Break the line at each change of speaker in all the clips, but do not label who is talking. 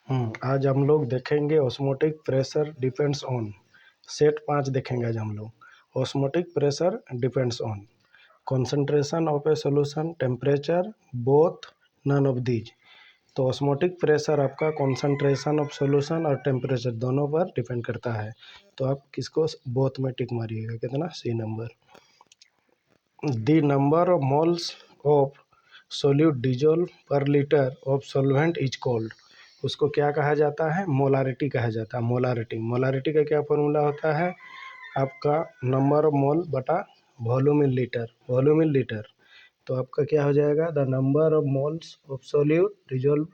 आज हम लोग देखेंगे osmotic pressure depends on. Set 5 देखेंगे आज हम लोग। Osmotic pressure depends on concentration of a solution, temperature, both, none of these. तो ऑस्मोटिक प्रेशर आपका कंसंट्रेशन ऑफ सॉल्यूशन और टेम्परेचर दोनों पर डिपेंड करता है। तो आप किसको बोथ में टिक मारिएगा, कितना सी number. The number of moles of solute dissolve per litre of solvent is called. उसको क्या कहा जाता है? मोलारिटी कहा जाता है। मोलारिटी का क्या फॉर्मूला होता है? आपका नंबर ऑफ मोल बटा वॉल्यूम इन लीटर। तो आपका क्या हो जाएगा? The number of moles of solute dissolve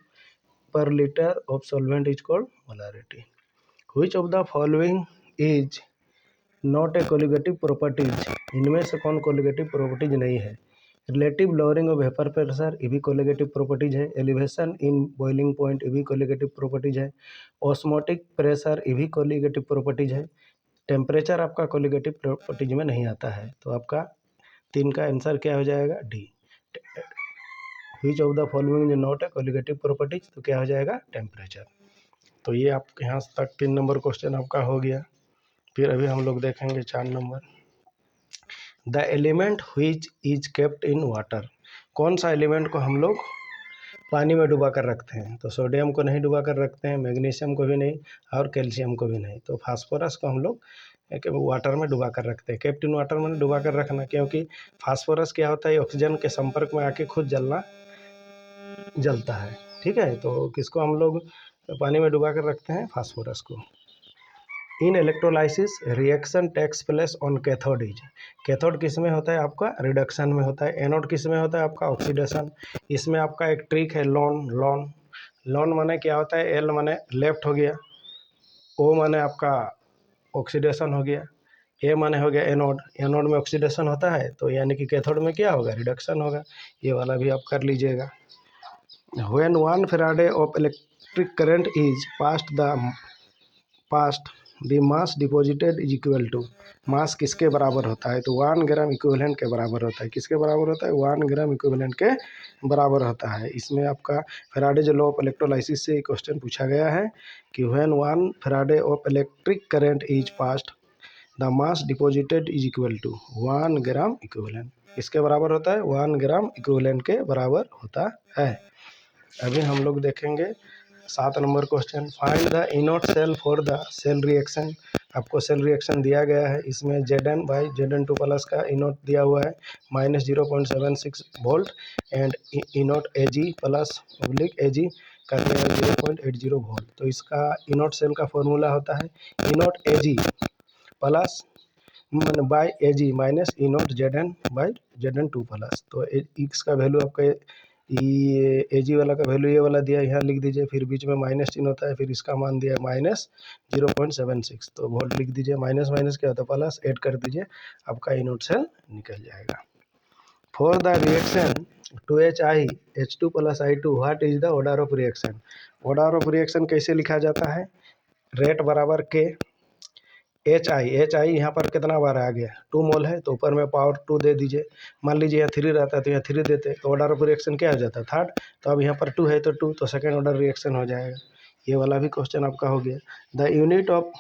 per litre of solvent is called molarity. Which of the following is not a colligative properties. इनमें से कौन कोलिगेटिव प्रॉपर्टीज नहीं है? Relative lowering of vapour pressure, ये भी कोलिगेटिव प्रॉपर्टीज है। Elevation in boiling point, ये भी कोलिगेटिव प्रॉपर्टीज है। ऑस्मोटिक प्रेशर, ये भी कोलिगेटिव प्रॉपर्टीज है। टेम्परेचर आपका कोलिगेटिव प्रॉपर्टीज में नहीं आता है। तो आपका 3 का आंसर क्या हो जाएगा? D. Which of the following is not a colligative properties, तो क्या हो जाएगा? टेम्परेचर। तो ये आप यहाँ तक 3 नंबर क्वेश्चन आपका हो गया। फिर अभी हम लोग देखेंगे 4 number. The element which is kept in water. कौन सा एलिमेंट को हम लोग पानी में डुबा कर रखते हैं? तो सोडियम को नहीं डुबा कर रखते हैं, मैग्नीशियम को भी नहीं, और कैल्शियम को भी नहीं। तो फास्फोरस को हम लोग वाटर में डुबा कर रखते हैं। केप्ट इन वाटर में डुबा कर रखना, क्योंकि फास्फोरस क्या होता है? ऑक्सीजन के संपर्क में आके खुद जलता है। ठीक है, तो किसको हम लोग पानी में डुबा कर रखते हैं? फास्फोरस को। In electrolysis reaction takes place on cathode is. Cathode किस में होता है? आपका रिडक्शन में होता है। एनोड किस में होता है? आपका ऑक्सीडेशन। इसमें आपका एक ट्रिक है, लॉन माने क्या होता है? एल माने लेफ्ट हो गया, ओ माने आपका ऑक्सीडेशन हो गया, ए माने हो गया एनोड में ऑक्सीडेशन होता है, तो यानी कि कैथोड में क्या होगा? रिडक्शन होगा। ये वाला भी आप कर लीजिएगा। When 1 Faraday of electric current is passed the mass deposited is equal to. Mass किसके बराबर होता है? तो 1 ग्राम इक्विवेलेंट के बराबर होता है। किसके बराबर होता है? 1 ग्राम इक्विवेलेंट के बराबर होता है। इसमें आपका फैराडे लॉ ऑफ इलेक्ट्रोलाइसिस से क्वेश्चन पूछा गया है कि when 1 Faraday of electric current is passed the mass deposited is equal to 1 gram equivalent. इसके बराबर होता है? 1 ग्राम इक्विवेलेंट के बराबर होता है। अभी हम लोग देखेंगे 7 number question. Find the E naught cell for the cell reaction. आपको सेल रिएक्शन दिया गया है। इसमें Zn/Zn2 प्लस का इनोट दिया हुआ है -0.76 volt, and E naught Ag plus Ag का 0.80 वोल्ट। तो इसका इनोट सेल का फॉर्मूला होता है E naught Ag plus by Ag minus E naught Zn/Zn2 plus. तो इसका वैल्यू आपका ये Ag वाला का वैल्यू ये वाला दिया, यहाँ लिख दीजिए। फिर बीच में माइनस चिन्ह होता है, फिर इसका मान दिया -0.76। तो वोल्ट लिख दीजिए। माइनस माइनस क्या होता है? प्लस, ऐड कर दीजिए, आपका इनोट सेल निकल जाएगा। For the reaction 2HiH2 + I2 what is the order of reaction. Order of reaction कैसे लिखा जाता है? रेट बराबर के एच आई यहाँ पर कितना बार आ गया? 2 मोल है, तो ऊपर में पावर 2 दे दीजिए। मान लीजिए यहाँ 3 रहता है, तो यहाँ 3 देते, तो ऑर्डर ऑफ रिएक्शन क्या हो जाता है? थर्ड। तो अब यहाँ पर 2 है तो 2, तो सेकेंड ऑर्डर रिएक्शन हो जाएगा। ये वाला भी क्वेश्चन आपका हो गया। The unit of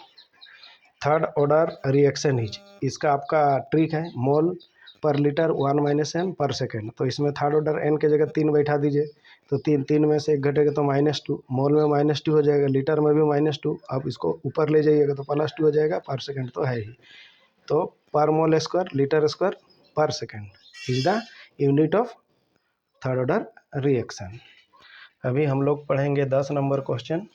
third order reaction is, इसका आपका ट्रिक है मोल पर लीटर 1 - n पर सेकेंड। तो इसमें थर्ड ऑर्डर n के जगह 3 बैठा दीजिए, तो 3 में से 1 घटेगा तो -2, मोल में -2 हो जाएगा, लीटर में भी -2। आप इसको ऊपर ले जाइएगा तो +2 हो जाएगा, पर सेकेंड तो है ही। तो पर मोल स्क्वायर लीटर स्क्वायर पर second is the unit of third order reaction. अभी हम लोग पढ़ेंगे 10 number question.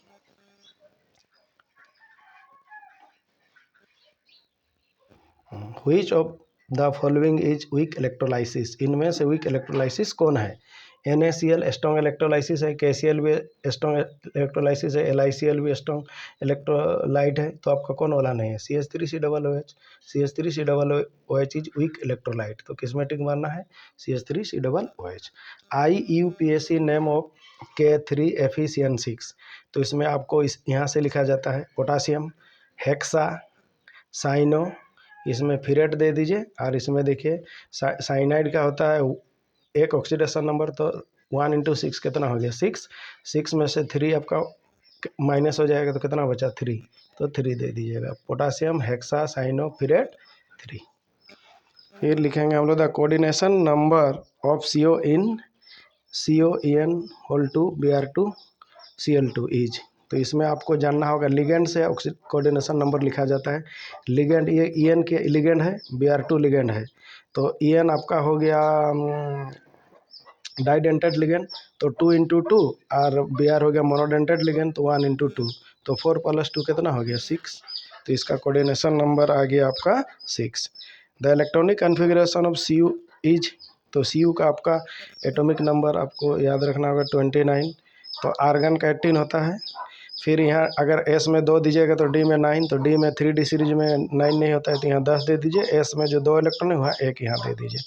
Which of the following is weak electrolysis. इनमें से वीक इलेक्ट्रोलाइसिस कौन है? NaCl स्ट्रॉन्ग इलेक्ट्रोलाइसिस है, KCl भी स्ट्रॉन्ग इलेक्ट्रोलाइसिस है, LiCl भी स्ट्रॉन्ग इलेक्ट्रोलाइट है। तो आपका कौन वाला नहीं है? CH3COOH। CH3COOH is weak electrolyte. तो किस में टिक मारना है? CH3COOH। IUPAC name of K3FeCN6। तो इसमें आपको यहाँ से लिखा जाता है पोटासियम, हेक्सा, साइनो, इसमें फिरेट दे दीजिए। और इसमें देखिए साइनाइड का होता है एक ऑक्सीडेशन नंबर, तो 1 × 6 कितना हो गया? 6 में से 3 आपका माइनस हो जाएगा तो कितना बचा 3, तो 3 दे दीजिएगा। Potassium hexacyanoferrate 3। फिर लिखेंगे हम लोग the coordination number of CO in COEN whole to Br2 Cl2 is. तो इसमें आपको जानना होगा लिगेंड से कोऑर्डिनेशन नंबर लिखा जाता है। लिगेंड ये EN के लिगेंड है, Br2 लिगेंड है, तो EN आपका हो गया डाइडेंटेड लिगेंड, तो 2 इंटू 2, और Br हो गया मोनोडेंटेड लिगेंड, तो 1 इंटू 2, तो 4 + 2 कितना हो गया 6। तो इसका कोऑर्डिनेशन नंबर आ गया आपका 6। The electronic configuration of Cu is. तो Cu का आपका एटॉमिक नंबर आपको याद रखना होगा 29। तो आर्गन का 18 होता है। फिर यहाँ अगर S में 2 दीजिएगा तो D में 9, तो D में 3D सीरीज में 9 नहीं होता है, तो यहाँ 10 दे दीजिए। S में जो 2 इलेक्ट्रॉन है वहाँ 1 यहाँ दे दीजिए।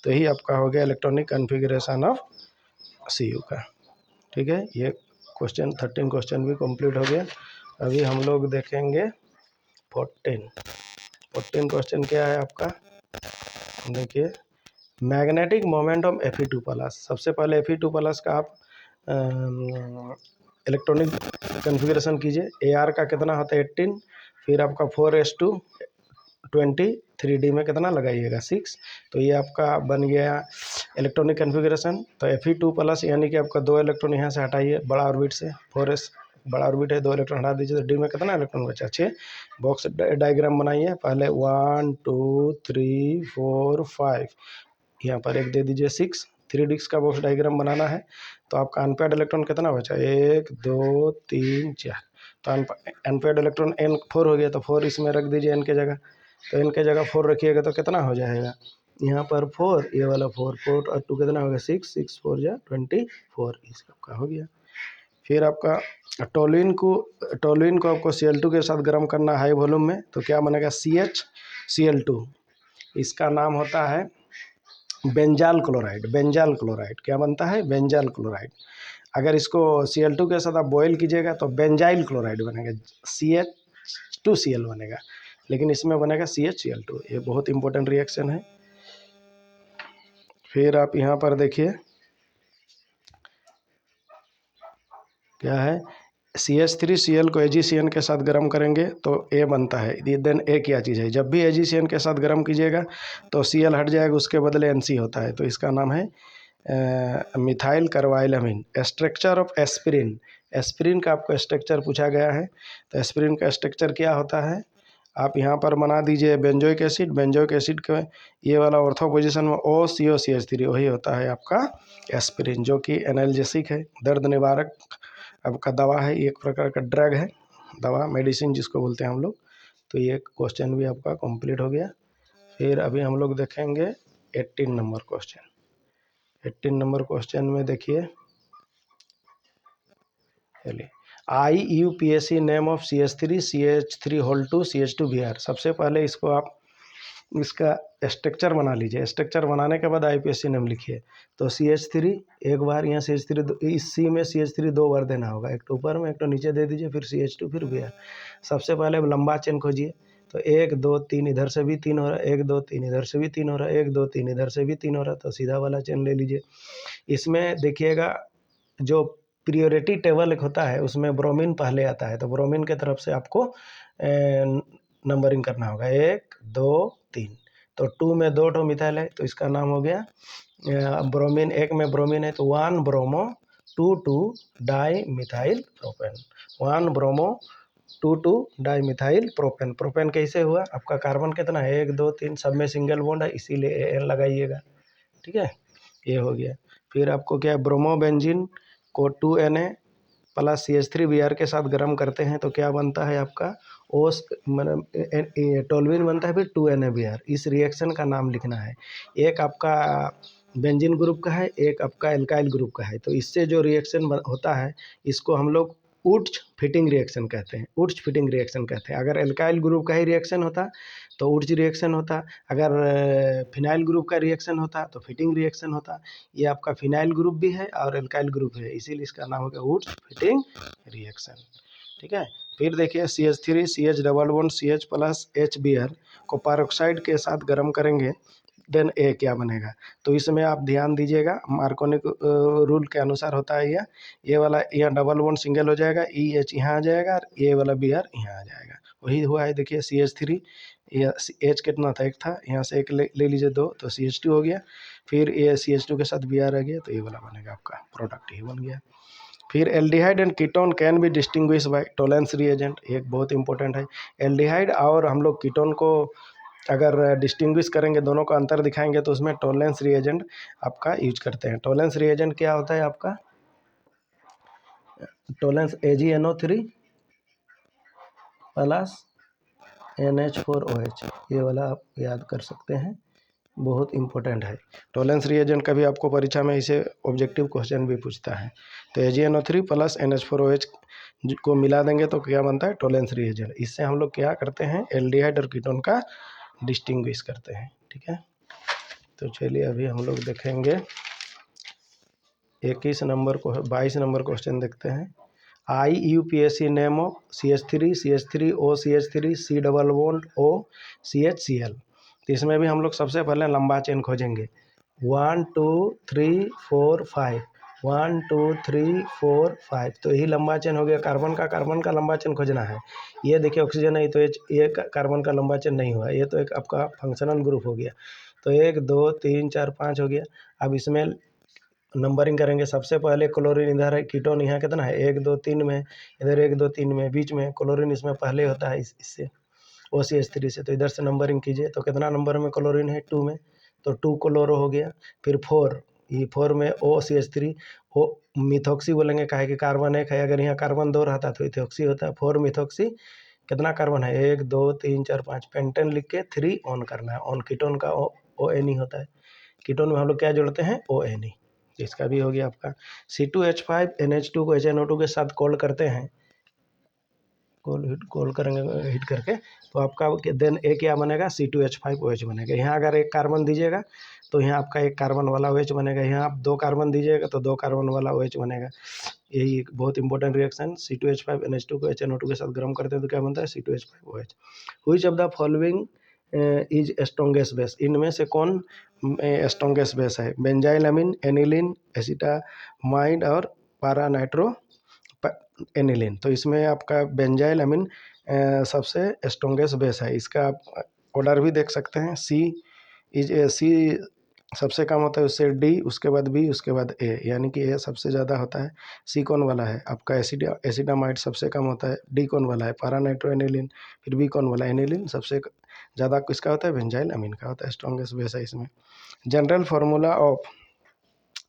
तो यही आपका हो गया इलेक्ट्रॉनिक कन्फिग्रेशन ऑफ Cu का। ठीक है, ये क्वेश्चन 13 क्वेश्चन भी कंप्लीट हो गया। अभी हम लोग देखेंगे 14 क्वेश्चन क्या है आपका, देखिए मैग्नेटिक मोमेंटम Fe2+। सबसे पहले Fe2+ का आप इलेक्ट्रॉनिक कन्फिग्रेशन कीजिए। AR का कितना होता है 18, फिर आपका 4s2 20, 3D में कितना लगाइएगा 6। तो ये आपका बन गया इलेक्ट्रॉनिक कन्फिग्रेशन। तो Fe2+ यानी कि आपका 2 इलेक्ट्रॉन यहाँ से हटाइए बड़ा ऑर्बिट से, 4s बड़ा ऑर्बिट है, 2 इलेक्ट्रॉन हटा दीजिए, तो D में कितना इलेक्ट्रॉन बचा 6। बॉक्स डायग्राम बनाइए, पहले 1 2 3 4 5, यहाँ पर एक दे दीजिए 6। 3 डिस्क का बॉक्स डायग्राम बनाना है। तो आपका अनपेड इलेक्ट्रॉन कितना बचा 1 2 3 4। तो अनपेड इलेक्ट्रॉन N 4 हो गया, तो 4 इसमें रख दीजिए N के जगह। तो N के जगह 4 रखिएगा तो कितना हो जाएगा, यहाँ पर 4, ये वाला 4 4 और 2 कितना होगा 6, 6 4 जा 24, इसका आपका हो गया। फिर आपका टोलुइन को आपको Cl2 के साथ गर्म करना हाई वॉल्यूम में, तो क्या बनेगा CHCl2। इसका नाम होता है बेंजाल क्लोराइड। क्या बनता है बेंजाल क्लोराइड। अगर इसको Cl2 के साथ आप बॉयल कीजिएगा तो बेंजाइल क्लोराइड बनेगा, CH2Cl बनेगा, लेकिन इसमें बनेगा CHCl2। ये बहुत इंपॉर्टेंट रिएक्शन है। फिर आप यहाँ पर देखिए क्या है, CH3Cl को AgCN के साथ गर्म करेंगे तो A बनता है। देन A क्या चीज़ है, जब भी AgCN के साथ गर्म कीजिएगा तो Cl हट जाएगा, उसके बदले NC होता है, तो इसका नाम है methyl carbylamine. Structure of aspirin. Aspirin का आपको स्ट्रक्चर पूछा गया है, तो एस्पिरिन का स्ट्रक्चर क्या होता है, आप यहाँ पर बना दीजिए बेंजोइक एसिड के ये वाला ऑर्थो पोजीशन में OCOCH3, वही होता है आपका एस्पिरिन, जो कि एनाल्जेसिक है, दर्द निवारक आपका दवा है, एक प्रकार का ड्रग है, दवा मेडिसिन जिसको बोलते हैं हम लोग। तो ये क्वेश्चन भी आपका कंप्लीट हो गया। फिर अभी हम लोग देखेंगे 18 नंबर क्वेश्चन। 18 नंबर क्वेश्चन में देखिए, चलिए IUPAC name of CH3 CH3 whole to CH2 Br। सबसे पहले इसको आप इसका स्ट्रक्चर बना लीजिए। स्ट्रक्चर बनाने के बाद IUPAC नेम लिखिए। तो CH3 एक बार, यहाँ CH3 इस C में CH3 2 बार देना होगा, एक तो ऊपर में एक तो नीचे दे दीजिए, फिर CH2 फिर Br। सबसे पहले लंबा चेन खोजिए, तो 1 2 3 इधर से भी 3 हो रहा है, 1 2 3 इधर से भी 3 हो रहा है, 1 2 3 इधर से भी 3 हो रहा है, तो सीधा वाला चेन ले लीजिए। इसमें देखिएगा जो प्रियोरिटी टेबल एक होता है उसमें ब्रोमीन पहले आता है, तो ब्रोमीन के तरफ से आपको नंबरिंग करना होगा 1 2 3। तो 2 में 2 ठो मिथाइल है, तो इसका नाम हो गया ब्रोमीन। 1 में ब्रोमीन है तो 1 bromo 2 di methyl propane, 1 bromo 2 di methyl propane. Propane कैसे हुआ, आपका कार्बन कितना है 1 2 3, सब में सिंगल बॉन्ड है, इसीलिए An लगाइएगा। ठीक है, ये हो गया। फिर आपको क्या, ब्रोमोबेंजीन को 2Na प्लस CH3Br के साथ गर्म करते हैं तो क्या बनता है आपका ओस, मतलब टोलुइन बनता है, फिर 2NaBr। इस रिएक्शन का नाम लिखना है। एक आपका बेंजीन ग्रुप का है, एक आपका एल्काइल ग्रुप का है। तो इससे जो रिएक्शन होता है इसको हम लोग उड्स फिटिंग रिएक्शन कहते हैं, उड्स फिटिंग रिएक्शन कहते हैं। अगर एल्काइल ग्रुप का ही रिएक्शन होता तो उड्स रिएक्शन होता, अगर फिनाइल ग्रुप का रिएक्शन होता तो फिटिंग रिएक्शन होता। ये आपका फिनाइल ग्रुप भी है और एल्काइल ग्रुप है, इसीलिए इसका नाम हो गया उड्स फिटिंग रिएक्शन। ठीक है, फिर देखिए CH3 CH double bond CH plus HBr को पैरोक्साइड के साथ गर्म करेंगे देन ए क्या बनेगा। तो इसमें आप ध्यान दीजिएगा, मार्कोनिक रूल के अनुसार होता है ये वाला यहाँ डबल बॉन्ड सिंगल हो जाएगा, ई एच यहाँ आ जाएगा और ये वाला बी आर यहाँ आ जाएगा। वही हुआ है, देखिए CH3, एच कितना था, एक था, यहाँ से एक ले लीजिए, दो, तो CH2 हो गया। फिर ये CH2 के साथ बी आर आ गया, तो ये वाला बनेगा आपका प्रोडक्ट, ही बन गया। फिर aldehyde and ketone can be distinguish by Tollens reagent, एक बहुत इंपॉर्टेंट है। एल्डिहाइड और हम लोग कीटोन को अगर डिस्टिंग्विश करेंगे, दोनों का अंतर दिखाएंगे, तो उसमें टोलेंस रिएजेंट आपका यूज करते हैं। टोलेंस रिएजेंट क्या होता है आपका, टोलेंस AgNO3 प्लस NH4OH, ये वाला आप याद कर सकते हैं, बहुत इंपॉर्टेंट है। टोलेंस रिएजेंट का भी आपको परीक्षा में इसे ऑब्जेक्टिव क्वेश्चन भी पूछता है। तो AgNO3 प्लस NH4OH को मिला देंगे तो क्या बनता है, टोलेंस रिएजेंट। इससे हम लोग क्या करते हैं, एल्डिहाइड और कीटोन का डिस्टिंग्विश करते हैं, ठीक है। तो चलिए अभी हम लोग देखेंगे 21 नंबर को 22 नंबर क्वेश्चन देखते हैं। IUPAC name of CH3 CH3O CH3 C double bond O CHCl। तो इसमें भी हम लोग सबसे पहले लंबा चेन खोजेंगे, 1 2 3 4 5, 1 2 3 4 5, तो यही लंबा चेन हो गया। कार्बन का लंबा चेन खोजना है। ये देखिए ऑक्सीजन है, तो ये कार्बन का लंबा चेन नहीं हुआ, ये तो एक आपका फंक्शनल ग्रुप हो गया। तो 1 2 3 4 5 हो गया। अब इसमें नंबरिंग करेंगे, सबसे पहले क्लोरीन इधर है, कीटोन यहाँ कितना है, 1 2 3 में, इधर 1 2 3 में, बीच में क्लोरीन इसमें पहले होता है इससे OCH3 से। तो इधर से नंबरिंग कीजिए, तो कितना नंबर में क्लोरीन है, 2 में, तो 2 क्लोरो हो गया। फिर 4, ये 4 में OCH3, ओ मिथोक्सी बोलेंगे, काहे कि कार्बन एक है, अगर यहाँ कार्बन 2 रहता तो इथोक्सी होता है। 4 मिथोक्सी, कितना कार्बन है, 1 2 3 4 5, पेंटेन लिख के 3 ऑन करना है। ऑन कीटोन का ONE होता है, कीटोन में हम लोग क्या जोड़ते हैं, ONE। इसका भी हो गया आपका। C2H5NH2 को HNO2 के साथ कोल्ड करते हैं, कोल करेंगे हीट करके, तो आपका देन ए क्या बनेगा, C2H5OH बनेगा। यहाँ अगर एक कार्बन दीजिएगा तो यहाँ आपका एक कार्बन वाला OH बनेगा, यहाँ आप 2 कार्बन दीजिएगा तो 2 कार्बन वाला OH बनेगा। यही एक बहुत इंपॉर्टेंट रिएक्शन। C2H5NH2 को HNO2 के साथ गर्म करते हैं तो क्या बनता है, C2H5OH। Which of the following is strongest base, इनमें से कौन स्ट्रॉन्गेस्ट बेस है, बेंजाइलअमीन, एनिलीन, एसिटामाइड और पारा नाइट्रो एनिलीन। तो इसमें आपका बेंजाइलअमीन सबसे स्ट्रॉन्गेस्ट बेस है। इसका आप ऑर्डर भी देख सकते हैं, सी सबसे कम होता है, उससे डी, उसके बाद बी, उसके बाद ए, यानी कि ए सबसे ज़्यादा होता है। सी कौन वाला है आपका, एसिडामाइड सबसे कम होता है। डी कौन वाला है, पारा नाइट्रो एनिलीन। फिर बी कौन वाला, एनिलीन सबसे ज़्यादा किसका होता है, बेंजाइलअमीन का होता है, स्ट्रॉन्गेस्ट बेस है इसमें। General formula of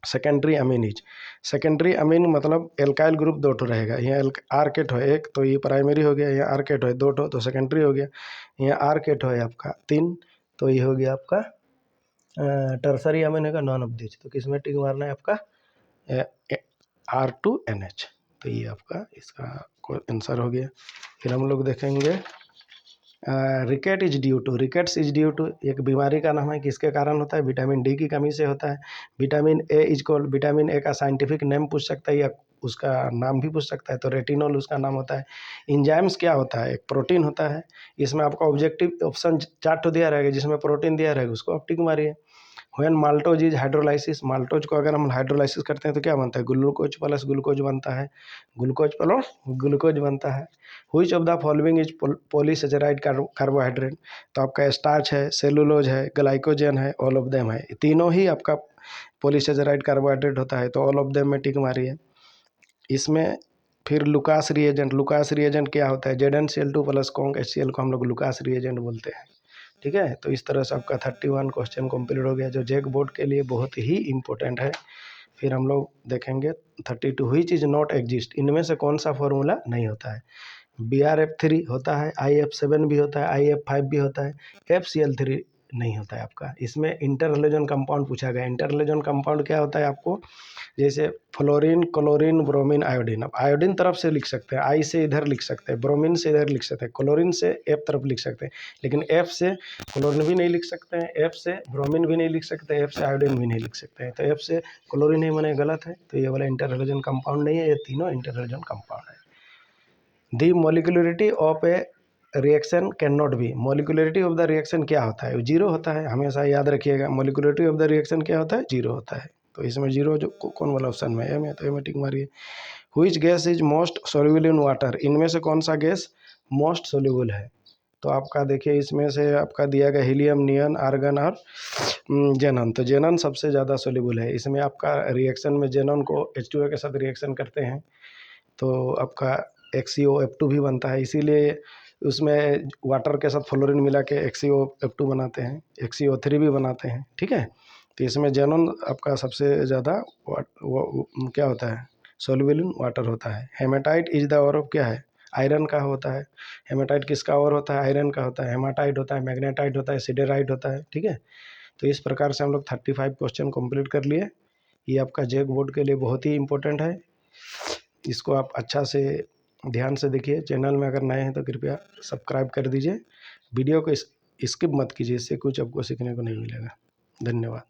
secondary amine is, secondary amine मतलब एल्काइल ग्रुप 2 ठो रहेगा, यहाँ आर केट हो एक, तो ये प्राइमरी हो गया, यहाँ आर केट हो 2 ठो तो सेकेंडरी हो गया। यहाँ आर केट हो आपका 3, तो ये हो गया आपका टर्सरी अमीन होगा, नॉन ऑफ दिस। तो किस में टिक मारना है आपका, R2NH। तो ये आपका इसका आंसर हो गया। फिर हम लोग देखेंगे ricket is due to, rickets is due to एक बीमारी का नाम है, किसके कारण होता है, विटामिन डी की कमी से होता है। Vitamin A is called, vitamin A का साइंटिफिक नेम पूछ सकता है या उसका नाम भी पूछ सकता है, तो रेटिनॉल उसका नाम होता है। इंजाइम्स क्या होता है, एक प्रोटीन होता है। इसमें आपका ऑब्जेक्टिव ऑप्शन 4 ठो दिया रहेगा, जिसमें प्रोटीन दिया रहेगा उसको आप टिक मारिए। When maltose is hydrolysis, maltose को अगर हम हाइड्रोलाइसिस करते हैं तो क्या बनता है, ग्लूकोज प्लस ग्लूकोज बनता है, ग्लूकोज प्लस ग्लूकोज बनता है। Which of the following is polysaccharide carbohydrate, तो आपका स्टार्च है, सेलुलोज है, ग्लाइकोजन है, ऑल ऑफ देम है, तीनों ही आपका पॉलीसेचराइड कार्बोहाइड्रेट होता है, तो ऑल ऑफ देम में टिक मारिए। इसमें फिर लुकास रिएजेंट, लुकास रिएजेंट क्या होता है, ZnCl2 प्लस कॉन्क HCl को हम लोग लुकास रिएजेंट बोलते हैं, ठीक है। तो इस तरह से आपका 31 क्वेश्चन कंप्लीट हो गया, जो जेक बोर्ड के लिए बहुत ही इंपॉर्टेंट है। फिर हम लोग देखेंगे 32, व्हिच इज नॉट एग्जिस्ट, इनमें से कौन सा फॉर्मूला नहीं होता है। BRF3 होता है, IF7 भी होता है, IF5 भी होता है, FCl3 नहीं होता है आपका। इसमें इंटर हैलोजन कंपाउंड पूछा गया। इंटर हैलोजन कंपाउंड क्या होता है आपको, जैसे फ्लोरीन, क्लोरीन, ब्रोमीन, आयोडीन। अब आयोडीन तरफ से लिख सकते हैं, आई से इधर लिख सकते हैं, ब्रोमीन से इधर लिख सकते हैं, क्लोरीन से एफ तरफ लिख सकते हैं, लेकिन एफ से क्लोरीन भी नहीं लिख सकते हैं, एफ से ब्रोमीन भी नहीं लिख सकते, एफ से आयोडीन भी नहीं लिख सकते हैं। तो एफ से क्लोरीन ही माने गलत है, तो ये वाला इंटर हैलोजन कंपाउंड नहीं है, ये तीनों इंटर हैलोजन कंपाउंड है। The molecularity of a reaction can not be, molecularity of the reaction क्या होता है? जीरो होता है, हमेशा याद रखिएगा। मोलिकुलरिटी ऑफ द रिएक्शन क्या होता है? जीरो होता है। तो इसमें जीरो जो कौन वाला ऑप्शन में है, तो में टिक मारिए। Which gas is most soluble in water, इनमें से कौन सा गैस मोस्ट सोल्यूबल है? तो आपका देखिए इसमें से आपका दिया गया हीलियम, नियन, आर्गन और जेनन। तो जेनन सबसे ज़्यादा सोल्यूबल है। इसमें आपका रिएक्शन में जेनन को H2O के साथ रिएक्शन करते हैं तो आपका XeO F2 भी बनता है, इसीलिए उसमें वाटर के साथ फ्लोरीन मिला के XeO F2 बनाते हैं, XeO3 भी बनाते हैं, ठीक है। तो इसमें जेनन आपका सबसे ज़्यादा क्या होता है? सोल्यूबल इन वाटर होता है। हेमाटाइट इज द और ऑफ क्या है? आयरन का होता है। हेमाटाइट किसका और होता है? आयरन का होता है। हेमाटाइट होता है, मैग्नेटाइट होता है, सिडेराइट होता है, ठीक है। तो इस प्रकार से हम लोग 35 क्वेश्चन कंप्लीट कर लिए। ये आपका जेक बोर्ड के लिए बहुत ही इंपॉर्टेंट है, इसको आप अच्छा से ध्यान से देखिए। चैनल में अगर नए हैं तो कृपया सब्सक्राइब कर दीजिए। वीडियो को स्किप मत कीजिए, इससे कुछ आपको सीखने को नहीं मिलेगा। धन्यवाद।